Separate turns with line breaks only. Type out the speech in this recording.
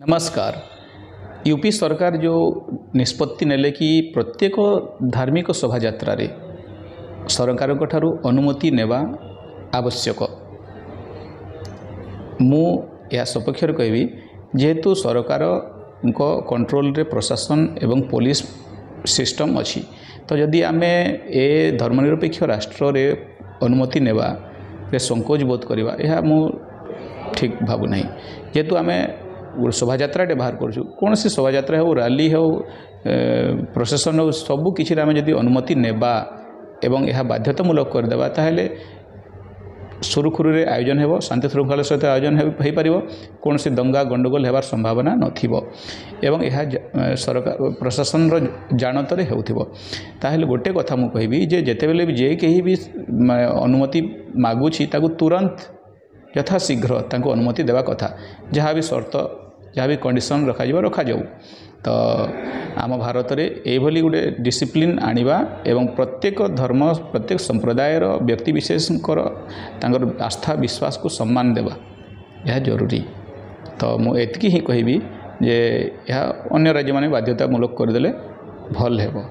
नमस्कार। यूपी सरकार जो निष्पत्ति नेले कि प्रत्येक धार्मिक शोभा यात्रा रे सरकार ठारू अनुमति नेवा आवश्यक। मु या सपक्ष कहबी जेहेतु सरकार कंट्रोल रे प्रशासन एवं पुलिस सिस्टम अच्छी तो जदि आमे ए धर्मनिरपेक्ष राष्ट्र रे अनुमति नेवा रे संकोच बोध करवा यह मु ठीक भावु नहीं। जेहेतु आमे शोभा यात्राटे बाहर करूँ कौन सी शोभा यात्रा हो रैली हो प्रशासन हो सबू किसी जदि अनुमति नेबा एवं यह बाध्यतामूलक करदेबा ताहेले सुरुखुरु आयोजन हो शांति श्रृंखला सहित आयोजन हो पार कौन सी दंगा गंडगोल होबार संभावना नथिबो एवं यह सरकार प्रशासन जानतर होताहेले गोटे कथा मु कहबी जे जेतेबेले भी जे कहीं भी अनुमति मागुछि ताकू तुरंत यथाशीघ्र तांको अनुमति देवा कथा जहाँ भी शर्त जहाँ भी कंडीशन रखा जाऊ। तो आम भारत में यही गोटे डिसिप्लिन आनिबा एवं प्रत्येक धर्म प्रत्येक संप्रदायर व्यक्ति विशेषकर तांकर आस्था विश्वास को सम्मान देवा यह जरूरी। तो मुझे ही कहबी जे यह अन्य राज्य माने बाध्यतामूलक करदेले भल हेबो।